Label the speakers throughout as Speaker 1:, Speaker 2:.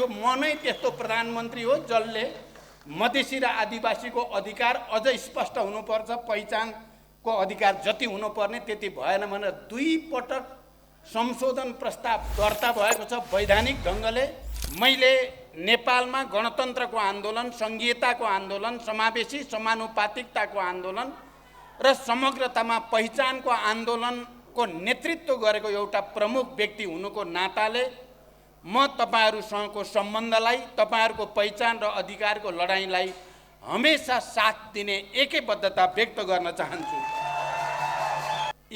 Speaker 1: त्यो म नै त्यस्तो प्रधानमन्त्री हो जसले मधेसी र आदिवासीको अधिकार अझ स्पष्ट हुनुपर्छ, पहिचानको अधिकार जति हुनुपर्ने त्यति भएन भनेर 2 पटक संशोधन प्रस्ताव दर्ता भएको छ वैधानिक ढङ्गले। मैले नेपालमा गणतन्त्रको आन्दोलन, संघीयताको आन्दोलन, समावेशी समानुपातिकताको आन्दोलन र समग्रतामा पहिचानको आन्दोलनको नेतृत्व गरेको एउटा प्रमुख व्यक्ति हुनुको नाताले म तपाईहरुसँगको सम्बन्धलाई, तपाईहरुको पहिचान र अधिकारको लडाईँलाई हमेशा साथ दिने एकैबद्धता व्यक्त गर्न चाहन्छु।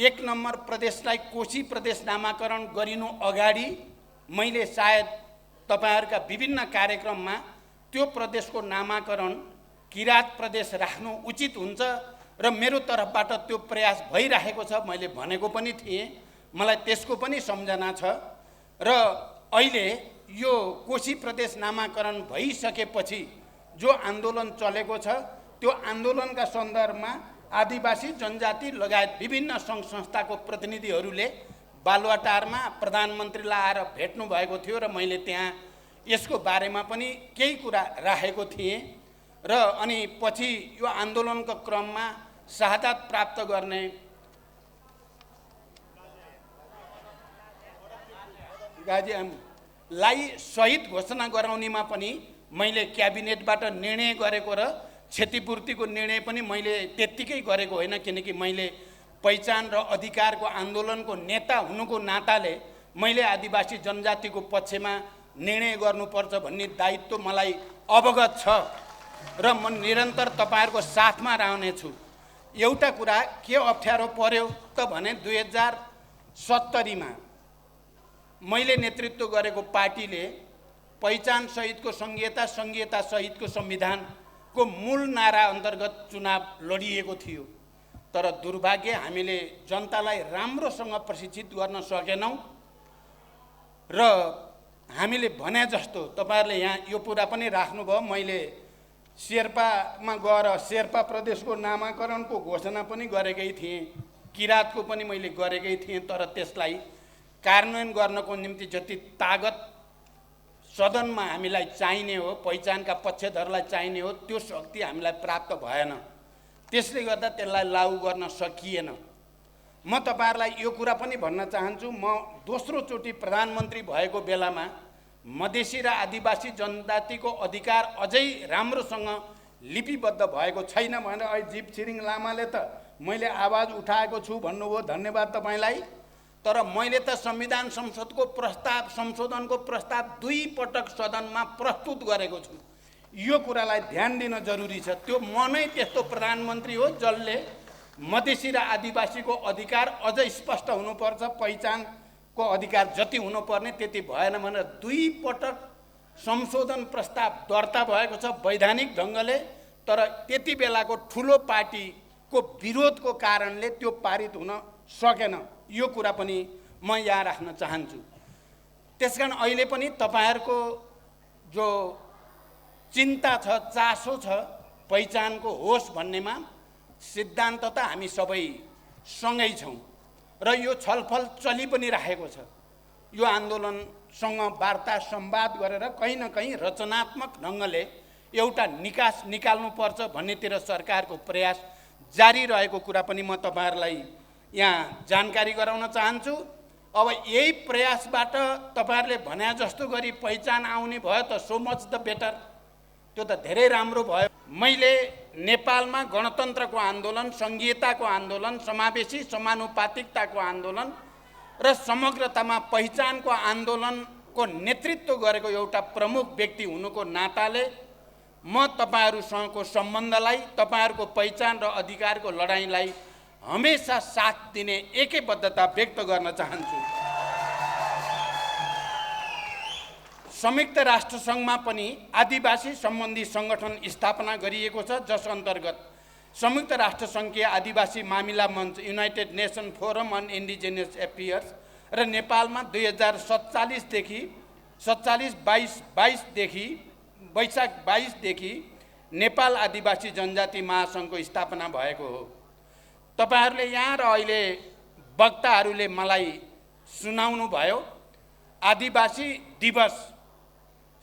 Speaker 1: 1 नम्बर प्रदेशलाई कोशी प्रदेश नामाकरण गरिनु अगाडि मैले सायद तपाईहरुका विभिन्न कार्यक्रममा त्यो प्रदेशको नामाकरण किरात प्रदेश राख्नु उचित हुन्छ र मेरो तर्फबाट त्यो प्रयास भइरहेको छ मैले भनेको पनि थिएँ। मलाई त्यसको पनि सम्झना छ र अहिले यो कोशी प्रदेश नामाकरण भइसकेपछि जो आन्दोलन चलेको छ त्यो आन्दोलनका सन्दर्भमा आदिवासी जनजाति लगायत विभिन्न सङ्घ संस्थाको प्रतिनिधिहरूले बालुवाटारमा प्रधानमन्त्रीलाई आएर भेट्नु भएको थियो र मैले त्यहाँ यसको बारेमा पनि केही कुरा राखेको थिएँ र अनि पछि यो आन्दोलनको क्रममा शहादत प्राप्त गर्ने गाजीलाई शहीद घोषणा गराउनेमा पनि मैले क्याबिनेटबाट निर्णय गरेको र क्षतिपूर्तिको निर्णय पनि मैले त्यत्तिकै गरेको होइन, किनकि मैले पहिचान र अधिकारको आन्दोलनको नेता हुनुको नाताले मैले आदिवासी जनजातिको पक्षमा निर्णय गर्नुपर्छ भन्ने दायित्व मलाई अवगत छ र म निरन्तर तपाईहरुको साथमा रहनेछु। एउटा कुरा के अप्ठ्यारो पर्यो त भने 2070 मा मैले नेतृत्व गरेको पार्टीले पहिचान सहितको संघीयता, संघीयता सहितको संविधानको मूल नारा अन्तर्गत चुनाव लडिएको थियो। तर दुर्भाग्य हामीले जनतालाई राम्रोसँग प्रशिक्षित गर्न सकेनौं र हामीले भने जस्तो तपाईहरुले यहाँ यो कुरा पनि राख्नुभयो, मैले शेर्पामा गएर शेर्पा प्रदेशको नामाकरणको घोषणा पनि गरेकै थिएँ, किरातको पनि मैले गरेकै थिएँ। तर त्यसलाई कार्यान्वयन गर्नको निम्ति जति तागत सदनमा हामीलाई चाहिने हो, पहिचानका पक्षधरलाई चाहिने हो, त्यो शक्ति हामीलाई प्राप्त भएन। त्यसले गर्दा त्यसलाई लागू गर्न सकिएन। म तपाईहरुलाई यो कुरा पनि भन्न चाहन्छु, म दोस्रो चोटि प्रधानमन्त्री भएको बेलामा मधेसी र आदिवासी जनजातिको अधिकार अझै राम्रोसँग लिपिबद्ध भएको छैन भनेर अहिले जीव छिरिङ लामाले त मैले आवाज उठाएको छु भन्नुभयो, धन्यवाद तपाईलाई। तर मैले त संविधान संसदको प्रस्ताव, संशोधनको प्रस्ताव 2 पटक सदनमा प्रस्तुत गरेको छु। यो कुरालाई ध्यान दिन जरुरी छ। त्यो म नै त्यस्तो प्रधानमन्त्री हो जसले मधेसी र आदिवासीको अधिकार अझ स्पष्ट हुनुपर्छ, पहिचानको अधिकार जति हुनुपर्ने त्यति भएन भनेर 2 पटक संशोधन प्रस्ताव दर्ता भएको छ वैधानिक ढङ्गले। तर त्यति बेलाको ठुलो पार्टीको विरोधको कारणले त्यो पारित हुन सकेन। यो कुरा पनि म यहाँ राख्न चाहन्छु। त्यसकारण अहिले पनि तपाईहरुको जो चिन्ता छ, चासो छ पहिचानको होस् भन्नेमा, सिद्धान्त त हामी सबै सँगै छौं र यो छलफल चलि पनि राखेको छ। यो आन्दोलनसँग वार्ता संवाद गरेर कहीँ न कहीँ रचनात्मक ढङ्गले एउटा निकास निकाल्नुपर्छ भन्नेतिर सरकारको प्रयास जारी रहेको कुरा पनि म तपाईहरुलाई यहाँ जानकारी गराउन चाहन्छु। अब यही प्रयासबाट तपाईहरुले भने जस्तो गरी पहिचान आउने भयो त सो मच द बेटर, त्यो त धेरै राम्रो भयो। मैले नेपालमा गणतन्त्रको आन्दोलन, संघीयताको आन्दोलन, समावेशी समानुपातिकताको आन्दोलन र समग्रतामा पहिचानको आन्दोलनको नेतृत्व गरेको एउटा प्रमुख व्यक्ति हुनुको नाताले म तपाईहरुसँगको सम्बन्धलाई, तपाईहरुको पहिचान र अधिकारको लडाईँलाई हमेशा साथ दिने एकैबद्धता व्यक्त गर्न चाहन्छु। संयुक्त राष्ट्र संघमा पनि आदिवासी सम्बन्धी संगठन स्थापना गरिएको छ, जस अन्तर्गत संयुक्त राष्ट्र संघीय आदिवासी मामिला मञ्च, United Nation forum on indigenous affairs र नेपालमा 2047 देखि 22 देखि वैशाख 22 देखि नेपाल आदिवासी जनजाति महासंघको स्थापना भएको हो। तपाईहरुले यहाँ र अहिले वक्ताहरूले मलाई सुनाउनु भयो आदिवासी दिवस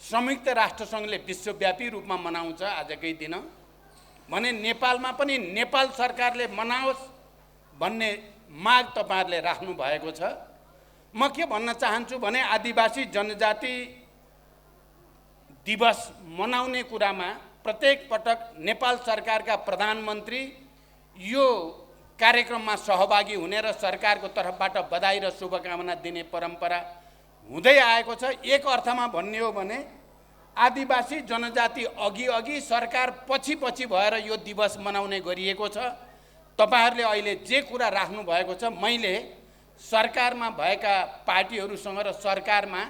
Speaker 1: संयुक्त राष्ट्रसङ्घले विश्वव्यापी रूपमा मनाउँछ आजकै दिन भने नेपालमा पनि नेपाल सरकारले मनाओस् भन्ने माग तपाईहरुले राख्नु भएको छ। म के भन्न चाहन्छु भने आदिवासी जनजाति दिवस मनाउने कुरामा प्रत्येक पटक नेपाल सरकारका प्रधानमन्त्री यो कार्यक्रममा सहभागी हुने र सरकारको तर्फबाट बधाई र शुभकामना दिने परम्परा हुँदै आएको छ। एक अर्थमा भन्ने हो भने आदिवासी जनजाति अघि सरकार पछि भएर यो दिवस मनाउने गरिएको छ। तपाईहरुले अहिले जे कुरा राख्नु भएको छ मैले सरकारमा भएका पार्टीहरुसँग र सरकारमा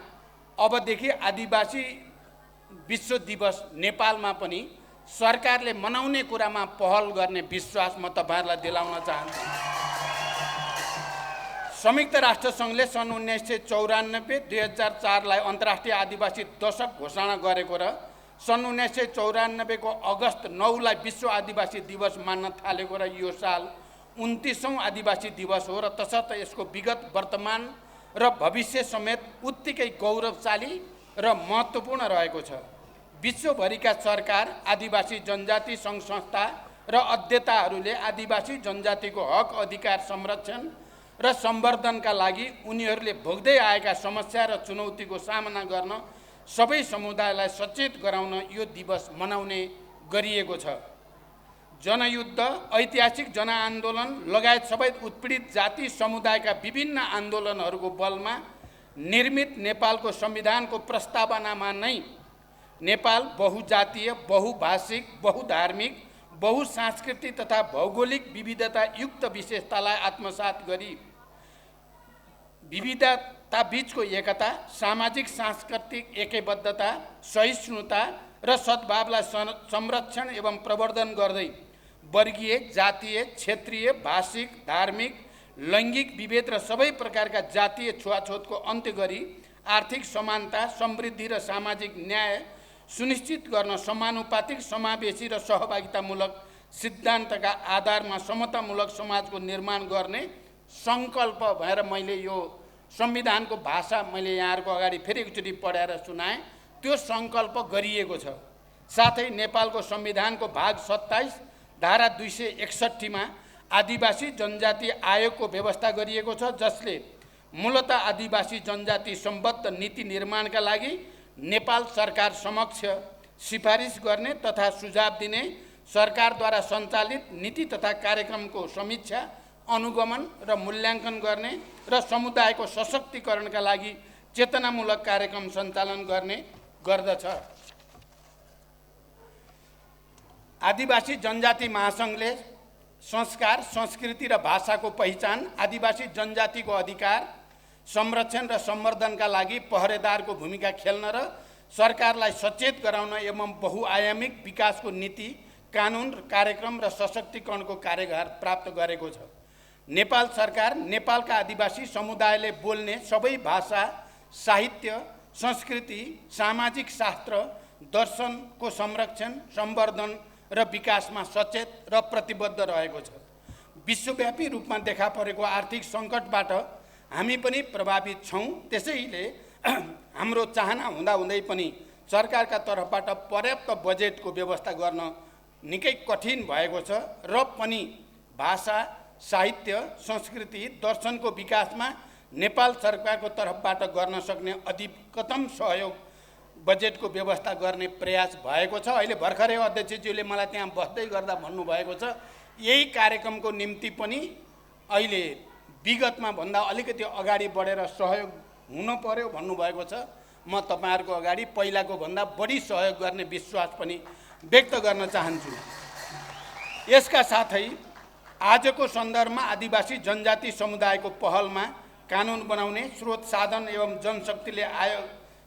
Speaker 1: अबदेखि आदिवासी विश्व दिवस नेपालमा पनि सरकारले मनाउने कुरामा पहल गर्ने विश्वास म तपाईहरुलाई दिलाउन चाहन्छु। संयुक्त राष्ट्रसङ्घले सन् 1994-2004 लाई अन्तर्राष्ट्रिय आदिवासी दशक घोषणा गरेको र सन् 1994 को अगस्त 9 लाई विश्व आदिवासी दिवस मान्न थालेको र यो साल 29औं आदिवासी दिवस हो र तसर्थ यसको विगत वर्तमान र भविष्य समेत उत्तिकै गौरवशाली र महत्त्वपूर्ण रहेको छ। विश्वभरिका सरकार, आदिवासी जनजाति सङ्घ संस्था र अध्येताहरूले आदिवासी जनजातिको हक अधिकार संरक्षण र सम्वर्धनका लागि उनीहरूले भोग्दै आएका समस्या र चुनौतीको सामना गर्न सबै समुदायलाई सचेत गराउन यो दिवस मनाउने गरिएको छ। जनयुद्ध, ऐतिहासिक जनआन्दोलन लगायत सबै उत्पीडित जाति समुदायका विभिन्न आन्दोलनहरूको बलमा निर्मित नेपालको संविधानको प्रस्तावनामा नै नेपाल बहुजातीय, बहुभाषिक, बहुधार्मिक, बहुसांस्कृतिक तथा भौगोलिक विविधता युक्त विशेषतालाई आत्मसात गरी विविधता बीचको एकता, सामाजिक सांस्कृतिक एकबद्धता, सहिष्णुता र सद्भावलाई संरक्षण एवं प्रवर्धन गर्दै वर्गीय, जातीय, क्षेत्रीय, भाषिक, धार्मिक, लैङ्गिक विभेद र सबै प्रकारका जातीय छुवाछुतको अन्त्य गरी आर्थिक समानता, समृद्धि र सामाजिक न्याय सुनिश्चित गर्न समानुपातिक, समावेशी र सहभागितामूलक सिद्धान्तका आधारमा समतामूलक समाजको निर्माण गर्ने संकल्प भएर मैले यो संविधानको भाषा मैले यहाँहरुको अगाडि फेरि एकचोटि पढाएर सुनाएँ। त्यो संकल्प गरिएको छ। साथै नेपालको संविधानको भाग 27 धारा 261 मा आदिवासी जनजाति आयोगको व्यवस्था गरिएको छ, जसले मूलतः आदिवासी जनजाति सम्बद्ध नीति निर्माणका लागि नेपाल सरकार समक्ष सिफारिस गर्ने तथा सुझाव दिने, सरकारद्वारा सञ्चालित नीति तथा कार्यक्रमको समीक्षा, अनुगमन र मूल्याङ्कन गर्ने र समुदायको सशक्तिकरणका लागि चेतनामूलक कार्यक्रम सञ्चालन गर्ने गर्दछ। आदिवासी जनजाति महासङ्घले संस्कार, संस्कृति र भाषाको पहिचान, आदिवासी जनजातिको अधिकार संरक्षण र सम्वर्धनका लागि पहरेदारको भूमिका खेल्न र सरकारलाई सचेत गराउन एवं बहुआयामिक विकासको नीति, कानुन, कार्यक्रम र सशक्तिकरणको कार्यभार प्राप्त गरेको छ। नेपाल सरकार नेपालका आदिवासी समुदायले बोल्ने सबै भाषा, साहित्य, संस्कृति, सामाजिक शास्त्र, दर्शनको संरक्षण, सम्वर्धन र विकासमा सचेत र प्रतिबद्ध रहेको छ। विश्वव्यापी रूपमा देखा परेको आर्थिक सङ्कटबाट हामी पनि प्रभावित छौँ। त्यसैले हाम्रो चाहना हुँदाहुँदै पनि सरकारका तर्फबाट पर्याप्त बजेटको व्यवस्था गर्न निकै कठिन भएको छ र पनि भाषा, साहित्य, संस्कृति, दर्शनको विकासमा नेपाल सरकारको तर्फबाट गर्न सक्ने अधिकतम सहयोग बजेटको व्यवस्था गर्ने प्रयास भएको छ। अहिले भर्खरै अध्यक्षज्यूले मलाई त्यहाँ बस्दै गर्दा भन्नुभएको छ यही कार्यक्रमको निम्ति पनि अहिले विगतमा भन्दा अलिकति अगाडि बढेर सहयोग हुन पर्यो भन्नुभएको छ। म तपाईहरुको अगाडि पहिलाको भन्दा बढी सहयोग गर्ने विश्वास पनि व्यक्त गर्न चाहन्छु। यसका साथै आजको सन्दर्भमा आदिवासी जनजाति समुदायको पहलमा कानुन बनाउने, स्रोत साधन एवं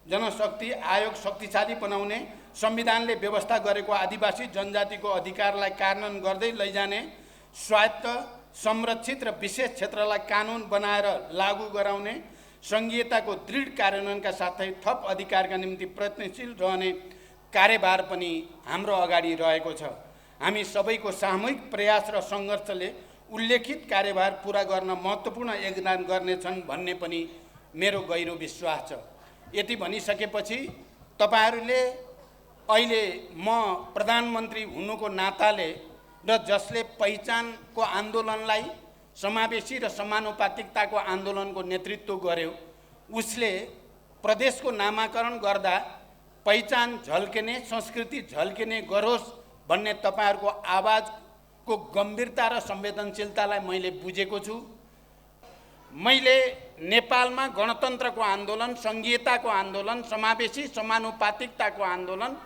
Speaker 1: जनशक्ति आयोग शक्तिशाली बनाउने, संविधानले व्यवस्था गरेको आदिवासी जनजातिको अधिकारलाई कार्यान्वयन गर्दै लैजाने, स्वायत्त, संरक्षित र विशेष क्षेत्रलाई कानुन बनाएर लागू गराउने, संघीयताको दृढ कार्यान्वयनका साथै थप अधिकारका निम्ति प्रयत्नशील रहने कार्यभार पनि हाम्रो अगाडि रहेको छ। हामी सबैको सामूहिक प्रयास र सङ्घर्षले उल्लेखित कार्यभार पूरा गर्न महत्त्वपूर्ण योगदान गर्नेछन् भन्ने पनि मेरो गहिरो विश्वास छ। यति भनिसकेपछि तपाईहरूले अहिले म प्रधानमन्त्री हुनुको नाताले र जसले पहिचानको आन्दोलनलाई समावेशी र समानुपातिकताको आन्दोलनको नेतृत्व गर्यो, उसले प्रदेशको नामाकरण गर्दा पहिचान झल्किने, संस्कृति झल्किने गरोस् भन्ने तपाईहरूको आवाजको गम्भीरता र संवेदनशीलतालाई मैले बुझेको छु। मैले नेपालमा गणतन्त्रको आन्दोलन, संघीयताको आन्दोलन, समावेशी समानुपातिकताको आन्दोलन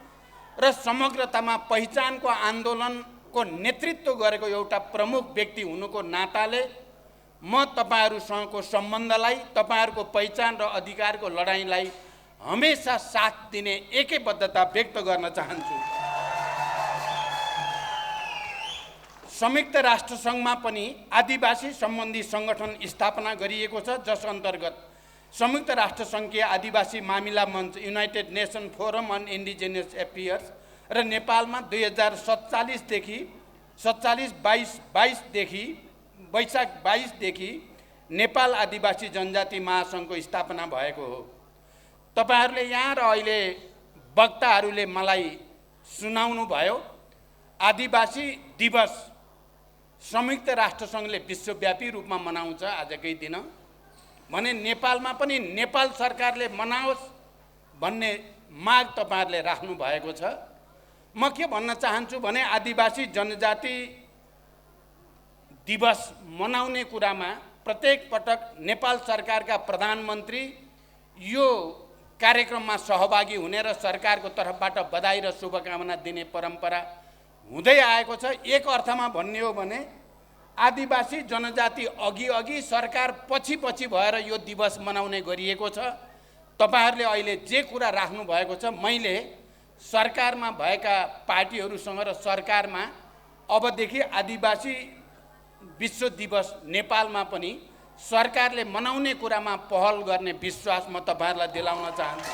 Speaker 1: र समग्रतामा पहिचानको आन्दोलनको नेतृत्व गरेको एउटा प्रमुख व्यक्ति हुनुको नाताले म तपाईहरूसँगको सम्बन्धलाई, तपाईहरूको पहिचान र अधिकारको लडाईँलाई हमेशा साथ दिने एकैबद्धता व्यक्त गर्न चाहन्छु। संयुक्त राष्ट्रसङ्घमा पनि आदिवासी सम्बन्धी सङ्गठन स्थापना गरिएको छ, जस अन्तर्गत संयुक्त राष्ट्रसङ्घीय आदिवासी मामिला मञ्च, United Nation forum on indigenous affairs र नेपालमा 2047देखि वैशाख 22देखि नेपाल आदिवासी जनजाति महासङ्घको स्थापना भएको हो। तपाईहरूले यहाँ र अहिले वक्ताहरूले मलाई सुनाउनु भयो, आदिवासी दिवस संयुक्त राष्ट्रसङ्घले विश्वव्यापी रूपमा मनाउँछ आजकै दिन भने नेपालमा पनि नेपाल सरकारले मनाओस् भन्ने माग तपाईहरूले राख्नु भएको छ। म के भन्न चाहन्छु भने आदिवासी जनजाति दिवस मनाउने कुरामा प्रत्येक पटक नेपाल सरकारका प्रधानमन्त्री यो कार्यक्रममा सहभागी हुने र सरकारको तर्फबाट बधाई र शुभकामना दिने परम्परा हुँदै आएको छ। एक अर्थमा भन्ने हो भने आदिवासी जनजाति अघि सरकार पछि भएर यो दिवस मनाउने गरिएको छ। तपाईहरूले अहिले जे कुरा राख्नु भएको छ, मैले सरकारमा भएका पार्टीहरूसँग र सरकारमा अबदेखि आदिवासी विश्व दिवस नेपालमा पनि सरकारले मनाउने कुरामा पहल गर्ने विश्वास म तपाईहरूलाई दिलाउन चाहन्छु।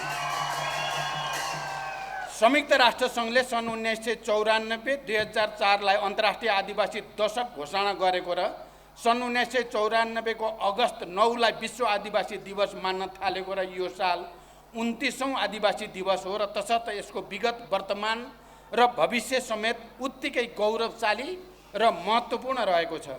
Speaker 1: संयुक्त राष्ट्रसङ्घले सन् 1994-2004लाई अन्तर्राष्ट्रिय आदिवासी दशक घोषणा गरेको र सन् 1994 को अगस्त 9लाई विश्व आदिवासी दिवस मान्न थालेको र यो साल 29औं आदिवासी दिवस हो र तसर्थ यसको विगत, वर्तमान र भविष्य समेत उत्तिकै गौरवशाली र महत्त्वपूर्ण रहेको छ।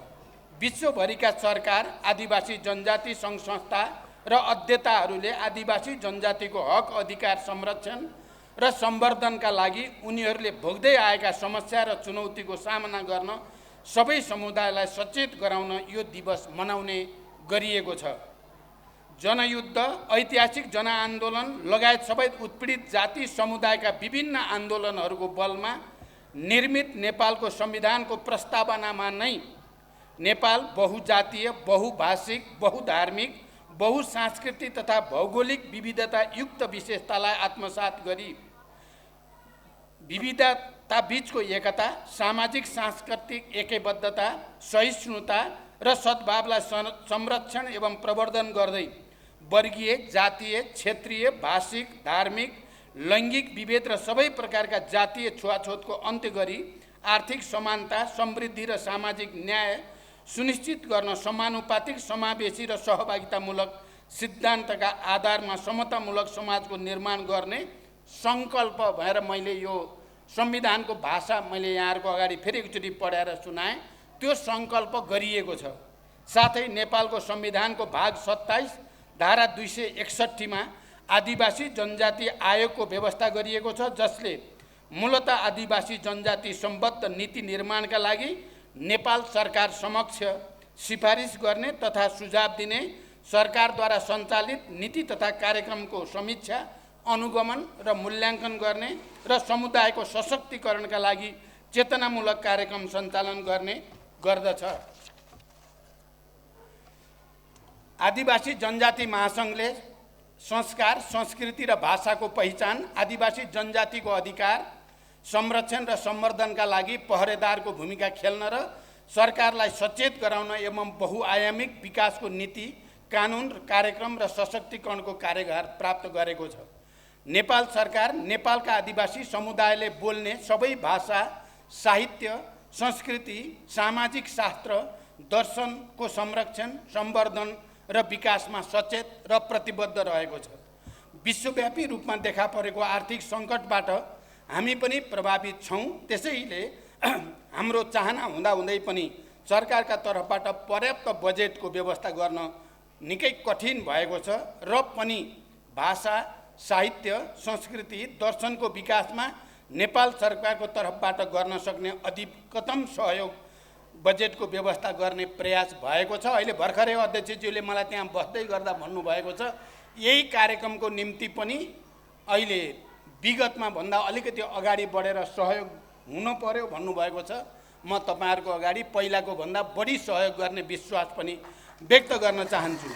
Speaker 1: विश्वभरिका सरकार, आदिवासी जनजाति सङ्घ संस्था र अध्येताहरूले आदिवासी जनजातिको हक अधिकार संरक्षण र सम्वर्धनका लागि उनीहरूले भोग्दै आएका समस्या र चुनौतीको सामना गर्न सबै समुदायलाई सचेत गराउन यो दिवस मनाउने गरिएको छ। जनयुद्ध, ऐतिहासिक जनआन्दोलन लगायत सबै उत्पीडित जाति समुदायका विभिन्न आन्दोलनहरूको बलमा निर्मित नेपालको संविधानको प्रस्तावनामा नै नेपाल बहुजातीय, बहुभाषिक, बहुधार्मिक, बहुसांस्कृतिक तथा भौगोलिक विविधता युक्त विशेषतालाई आत्मसात गरी विविधता बीचको एकता, सामाजिक सांस्कृतिक एकबद्धता, सहिष्णुता र सद्भावलाई संरक्षण एवं प्रवर्धन गर्दै वर्गीय, जातीय, क्षेत्रीय, भाषिक, धार्मिक, लैङ्गिक विभेद र सबै प्रकारका जातीय छुवाछुतको अन्त्य गरी आर्थिक समानता, समृद्धि र सामाजिक न्याय सुनिश्चित गर्न समानुपातिक, समावेशी र सहभागितामूलक सिद्धान्तका आधारमा समतामूलक समाजको निर्माण गर्ने सङ्कल्प भएर मैले यो संविधानको भाषा मैले यहाँहरूको अगाडि फेरि एकचोटि पढाएर सुनाएँ। त्यो सङ्कल्प गरिएको छ। साथै नेपालको संविधानको भाग 27 धारा 261 मा आदिवासी जनजाति आयोगको व्यवस्था गरिएको छ, जसले मूलतः आदिवासी जनजाति सम्बद्ध नीति निर्माणका लागि नेपाल सरकार समक्ष सिफारिस गर्ने तथा सुझाव दिने, सरकारद्वारा सञ्चालित नीति तथा कार्यक्रमको समीक्षा, अनुगमन र मूल्याङ्कन गर्ने र समुदायको सशक्तिकरणका लागि चेतनामूलक कार्यक्रम सञ्चालन गर्ने गर्दछ। आदिवासी जनजाति महासङ्घले संस्कार, संस्कृति र भाषाको पहिचान, आदिवासी जनजातिको अधिकार संरक्षण र सम्वर्धनका लागि पहरेदारको भूमिका खेल्न र सरकारलाई सचेत गराउन एवं बहुआयामिक विकासको नीति, कानुन, कार्यक्रम र सशक्तिकरणको कार्यभार प्राप्त गरेको छ। नेपाल सरकार नेपालका आदिवासी समुदायले बोल्ने सबै भाषा, साहित्य, संस्कृति, सामाजिक शास्त्र, दर्शनको संरक्षण, सम्वर्धन र विकासमा सचेत र प्रतिबद्ध रहेको छ। विश्वव्यापी रूपमा देखा परेको आर्थिक सङ्कटबाट हामी पनि प्रभावित छौँ। त्यसैले हाम्रो चाहना हुँदाहुँदै पनि सरकारका तर्फबाट पर्याप्त बजेटको व्यवस्था गर्न निकै कठिन भएको छ र पनि भाषा, साहित्य, संस्कृति, दर्शनको विकासमा नेपाल सरकारको तर्फबाट गर्न सक्ने अधिकतम सहयोग बजेटको व्यवस्था गर्ने प्रयास भएको छ। अहिले भर्खरै अध्यक्षज्यूले मलाई त्यहाँ बस्दै गर्दा भन्नुभएको छ यही कार्यक्रमको निम्ति पनि अहिले विगतमा भन्दा अलिकति अगाडि बढेर सहयोग हुन पर्यो भन्नुभएको छ। म तपाईहरुको अगाडि पहिलाको भन्दा बढी सहयोग गर्ने विश्वास पनि व्यक्त गर्न चाहन्छु।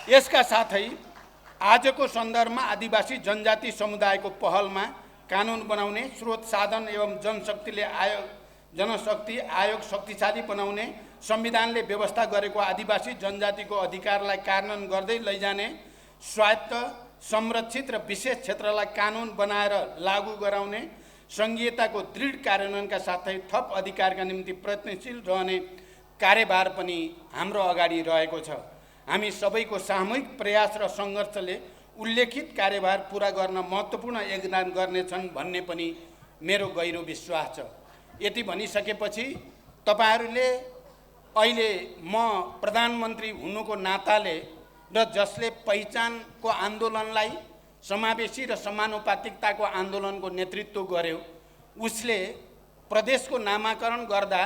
Speaker 1: यसका साथै आजको सन्दर्भमा आदिवासी जनजाति समुदायको पहलमा कानुन बनाउने, स्रोत साधन एवं जनशक्ति आयोग शक्तिशाली बनाउने, संविधानले व्यवस्था गरेको आदिवासी जनजातिको अधिकारलाई कार्यान्वयन गर्दै लैजाने, स्वायत्त, संरक्षित र विशेष क्षेत्रलाई कानुन बनाएर लागू गराउने, संघीयताको दृढ कार्यान्वयनका साथै थप अधिकारका निम्ति प्रयत्नशील रहने कार्यभार पनि हाम्रो अगाडि रहेको छ। हामी सबैको सामूहिक प्रयास र सङ्घर्षले उल्लेखित कार्यभार पूरा गर्न महत्त्वपूर्ण योगदान गर्नेछन् भन्ने पनि मेरो गहिरो विश्वास छ। यति भनिसकेपछि तपाईहरूले अहिले म प्रधानमन्त्री हुनुको नाताले र जसले पहिचानको आन्दोलनलाई समावेशी र समानुपातिकताको आन्दोलनको नेतृत्व गर्यो, उसले प्रदेशको नामाकरण गर्दा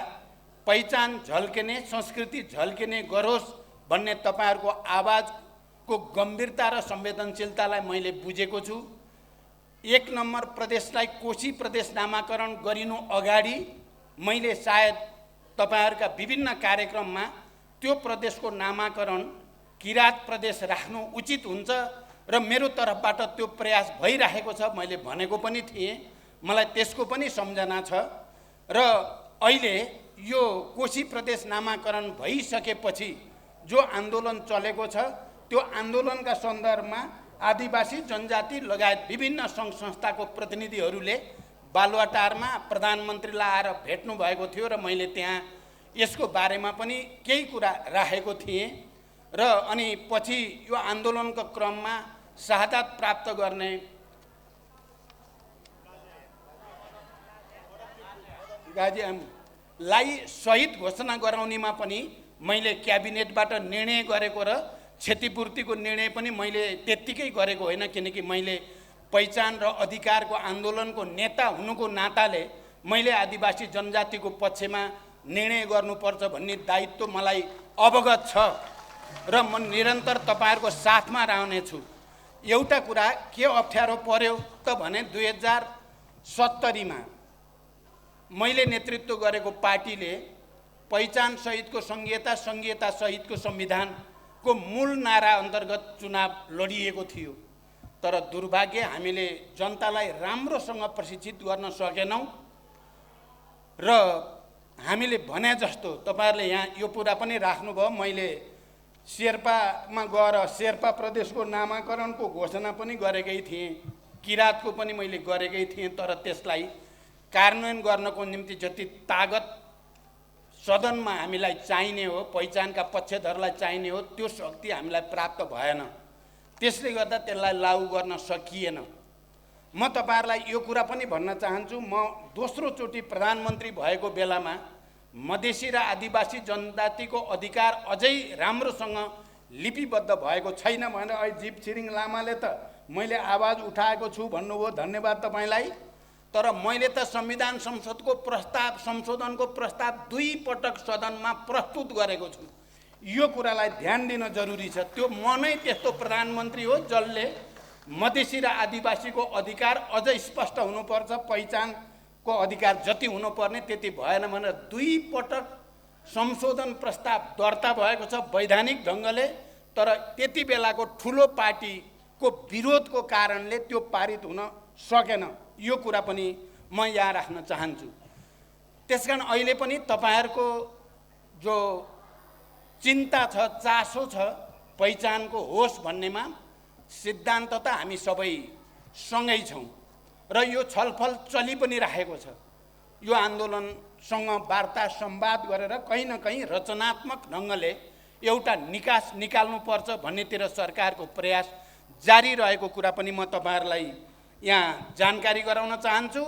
Speaker 1: पहिचान झल्किने, संस्कृति झल्किने गरोस् भन्ने तपाईहरुको आवाजको गम्भीरता र संवेदनशीलतालाई मैले बुझेको छु। 1 नम्बर प्रदेशलाई कोशी प्रदेश नामाकरण गरिनु अगाडि मैले सायद तपाईहरुका विभिन्न कार्यक्रममा त्यो प्रदेशको नामाकरण किरात प्रदेश राख्नु उचित हुन्छ र मेरो तर्फबाट त्यो प्रयास भइरहेको छ मैले भनेको पनि थिएँ। मलाई त्यसको पनि सम्झना छ र अहिले यो कोशी प्रदेश नामाकरण भइसकेपछि जो आन्दोलन चलेको छ त्यो आन्दोलनका सन्दर्भमा आदिवासी जनजाति लगायत विभिन्न सङ्घ संस्थाको प्रतिनिधिहरूले बालुवाटारमा प्रधानमन्त्रीलाई आएर भेट्नु भएको थियो र मैले त्यहाँ यसको बारेमा पनि केही कुरा राखेको थिएँ र अनि पछि यो आन्दोलनको क्रममा शहादत प्राप्त गर्ने गाजीलाई शहीद घोषणा गराउनेमा पनि मैले क्याबिनेटबाट निर्णय गरेको र क्षतिपूर्तिको निर्णय पनि मैले त्यत्तिकै गरेको होइन, किनकि मैले पहिचान र अधिकारको आन्दोलनको नेता हुनुको नाताले मैले आदिवासी जनजातिको पक्षमा निर्णय गर्नुपर्छ भन्ने दायित्व मलाई अवगत छ र म निरन्तर तपाईहरुको साथमा रहनेछु। एउटा कुरा के अप्ठ्यारो पर्यो त भने 2070 मा मैले नेतृत्व गरेको पार्टीले पहिचान सहितको संघीयता, संघीयता सहितको संविधानको मूल नारा अन्तर्गत चुनाव लडिएको थियो। तर दुर्भाग्य हामीले जनतालाई राम्रोसँग प्रशिक्षित गर्न सकेनौं र हामीले भने जस्तो तपाईहरुले यहाँ यो कुरा पनि राख्नुभयो, मैले शेर्पामा गएर शेर्पा प्रदेशको नामाकरणको घोषणा पनि गरेकै थिएँ, किरातको पनि मैले गरेकै थिएँ, तर त्यसलाई कार्यान्वयन गर्नको निम्ति जति तागत सदनमा हामीलाई चाहिने हो, पहिचानका पक्षधरलाई चाहिने हो, त्यो शक्ति हामीलाई प्राप्त भएन। त्यसले गर्दा त्यसलाई लागू गर्न सकिएन। म तपाईहरुलाई यो कुरा पनि भन्न चाहन्छु, म दोस्रो चोटि प्रधानमन्त्री भएको बेलामा मधेसी र आदिवासी जनजातिको अधिकार अझै राम्रोसँग लिपिबद्ध भएको छैन भनेर अहिले जीव छिरिङ लामाले त मैले आवाज उठाएको छु भन्नुभयो, धन्यवाद तपाईलाई। तर मैले त संविधान संसदको प्रस्ताव, संशोधनको प्रस्ताव 2 पटक सदनमा प्रस्तुत गरेको छु। यो कुरालाई ध्यान दिन जरुरी छ। त्यो म नै त्यस्तो प्रधानमन्त्री हो जसले मधेसी र आदिवासीको अधिकार अझ स्पष्ट हुनुपर्छ, पहिचानको अधिकार जति हुनुपर्ने त्यति भएन भनेर 2 पटक संशोधन प्रस्ताव दर्ता भएको छ वैधानिक ढङ्गले। तर त्यति बेलाको ठुलो पार्टीको विरोधको कारणले त्यो पारित हुन सकेन। यो कुरा पनि म यहाँ राख्न चाहन्छु। त्यसकारण अहिले पनि तपाईहरुको जो चिन्ता छ, चासो छ पहिचानको होस् भन्नेमा, सिद्धान्त त हामी सबै सँगै छौं र यो छलफल चलि पनि राखेको छ। यो आन्दोलनसँग वार्ता संवाद गरेर कहीँ न कहीँ रचनात्मक ढङ्गले एउटा निकास निकाल्नुपर्छ भन्नेतिर सरकारको प्रयास जारी रहेको कुरा पनि म तपाईँहरूलाई यहाँ जानकारी गराउन चाहन्छु।